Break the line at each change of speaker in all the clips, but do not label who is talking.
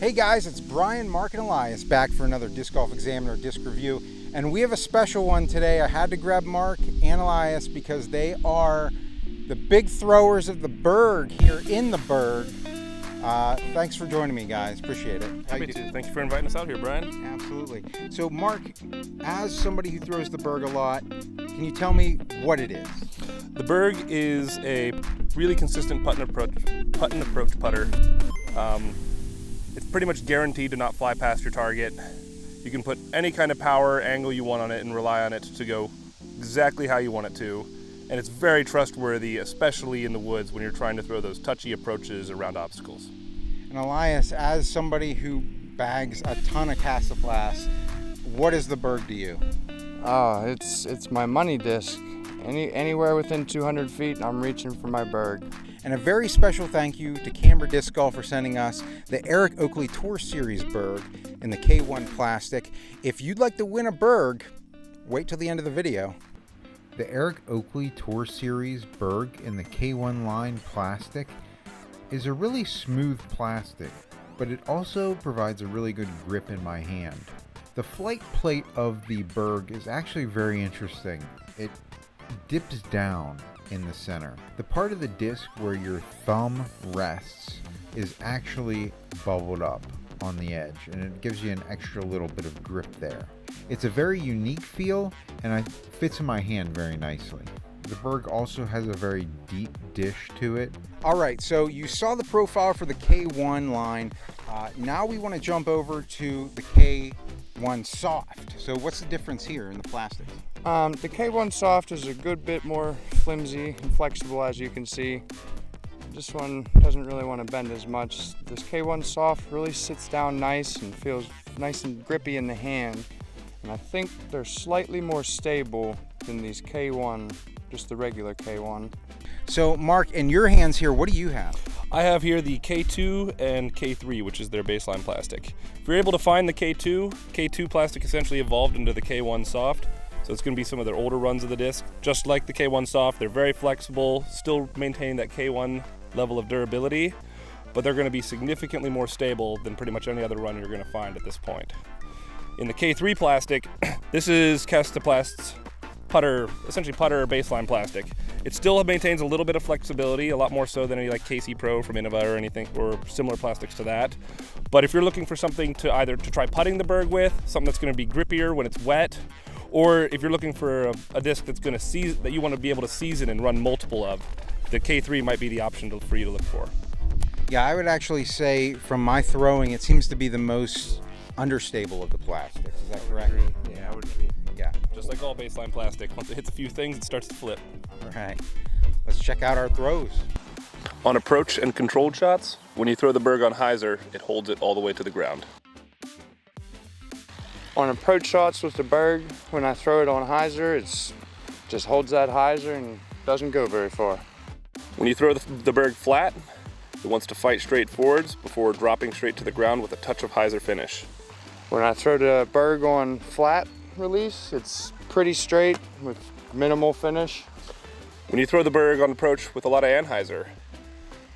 Hey guys, it's Brian, Mark, and Elias back for another Disc Golf Examiner disc review. And we have a special one today. I had to grab Mark and Elias because they are the big throwers of the Berg here in the Berg. Thanks for joining me, guys. Appreciate it.
Happy to. Thanks for inviting us out here, Brian.
Absolutely. So Mark, as somebody who throws the Berg a lot, can you tell me what it is?
The Berg is a really consistent putt and approach putter. It's pretty much guaranteed to not fly past your target. You can put any kind of power angle you want on it and rely on it to go exactly how you want it to. And it's very trustworthy, especially in the woods when you're trying to throw those touchy approaches around obstacles.
And Elias, as somebody who bags a ton of Kastaplast, what is the Berg to you?
Oh, it's my money disc. Anywhere within 200 feet, I'm reaching for my Berg.
And a very special thank you to Camber Disc Golf for sending us the Eric Oakley Tour Series Berg in the K1 plastic. If you'd like to win a Berg, wait till the end of the video. The Eric Oakley Tour Series Berg in the K1 line plastic is a really smooth plastic, but it also provides a really good grip in my hand. The flight plate of the Berg is actually very interesting. It dips down in the center. The part of the disc where your thumb rests is actually bubbled up on the edge, and it gives you an extra little bit of grip there. It's a very unique feel, and it fits in my hand very nicely. The Berg also has a very deep dish to it. All right, so you saw the profile for the K1 line. Now we want to jump over to the K1 Soft. So what's the difference here in the plastics?
The K1 Soft is a good bit more flimsy and flexible, as you can see. This one doesn't really want to bend as much. This K1 Soft really sits down nice and feels nice and grippy in the hand. And I think they're slightly more stable than these K1, just the regular K1.
So Mark, in your hands here, what do you have?
I have here the K2 and K3, which is their baseline plastic. If you're able to find the K2 plastic essentially evolved into the K1 Soft. So it's going to be some of their older runs of the disc. Just like the K1 Soft, they're very flexible, still maintain that K1 level of durability, but they're going to be significantly more stable than pretty much any other run you're going to find at this point. In the K3 plastic, this is Kastaplast's essentially putter baseline plastic. It still maintains a little bit of flexibility, a lot more so than any like KC Pro from Innova or anything, or similar plastics to that. But if you're looking for something to either to try putting the Berg with, something that's going to be grippier when it's wet, or if you're looking for a disc that's going to that you want to be able to season and run multiple of, the K3 might be the option for you to look for.
Yeah, I would actually say from my throwing, it seems to be the most understable of the plastics. Is that correct?
Yeah, I would agree.
Yeah.
Just like all baseline plastic, once it hits a few things, it starts to flip.
All right. Let's check out our throws.
On approach and controlled shots, when you throw the Berg on hyzer, it holds it all the way to the ground.
On approach shots with the Berg, when I throw it on hyzer, it just holds that hyzer and doesn't go very far.
When you throw the Berg flat, it wants to fight straight forwards before dropping straight to the ground with a touch of hyzer finish.
When I throw the Berg on flat release, it's pretty straight with minimal finish.
When you throw the Berg on approach with a lot of anhyzer,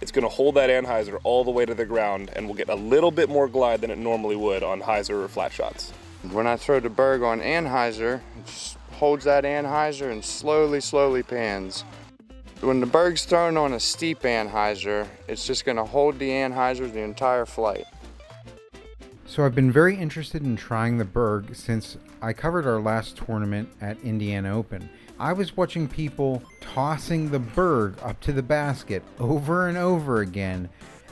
it's going to hold that anhyzer all the way to the ground and will get a little bit more glide than it normally would on hyzer or flat shots.
When I throw the Berg on anhyzer, it just holds that anhyzer and slowly pans. When the Berg's thrown on a steep anhyzer, it's just going to hold the anhyzer the entire flight.
So I've been very interested in trying the Berg since I covered our last tournament at Indiana Open. I was watching people tossing the Berg up to the basket over and over again,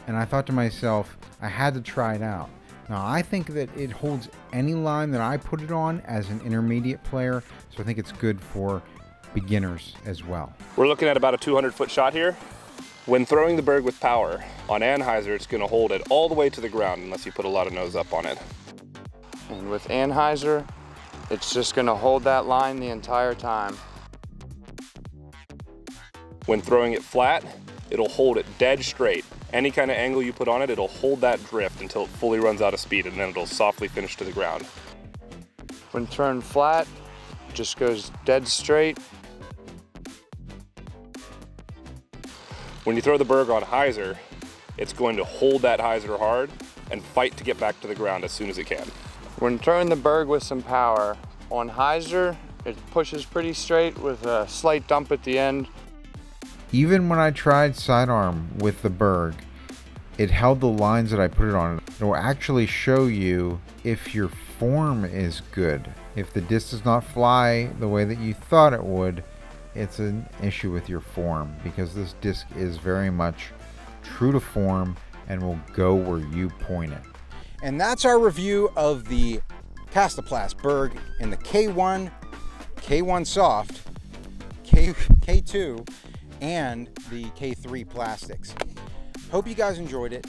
and I thought to myself, I had to try it out. Now, I think that it holds any line that I put it on as an intermediate player, so I think it's good for beginners as well.
We're looking at about a 200-foot shot here. When throwing the Berg with power, on anhyzer, it's going to hold it all the way to the ground unless you put a lot of nose up on it.
And with anhyzer, it's just going to hold that line the entire time.
When throwing it flat, it'll hold it dead straight. Any kind of angle you put on it, it'll hold that drift until it fully runs out of speed, and then it'll softly finish to the ground.
When thrown flat, it just goes dead straight.
When you throw the Berg on hyzer, it's going to hold that hyzer hard and fight to get back to the ground as soon as it can.
When throwing the Berg with some power, on hyzer, it pushes pretty straight with a slight dump at the end.
Even when I tried sidearm with the Berg, it held the lines that I put it on. It will actually show you if your form is good. If the disc does not fly the way that you thought it would, it's an issue with your form, because this disc is very much true to form and will go where you point it.
And that's our review of the Kastaplast Berg in the K1, K1 Soft, K2, and the K3 plastics. Hope you guys enjoyed it.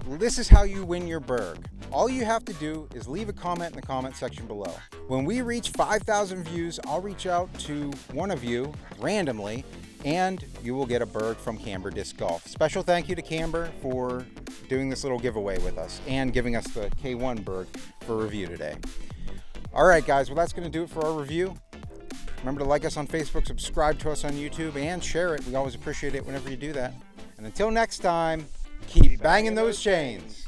This is how you win your Berg. All you have to do is leave a comment in the comment section below. When we reach 5,000 views, I'll reach out to one of you randomly, and you will get a Berg from Camber Disc Golf. Special thank you to Camber for doing this little giveaway with us and giving us the K1 Berg for review today. All right, guys, well, that's going to do it for our review. Remember to like us on Facebook, subscribe to us on YouTube, and share it. We always appreciate it whenever you do that. And until next time, keep banging those chains.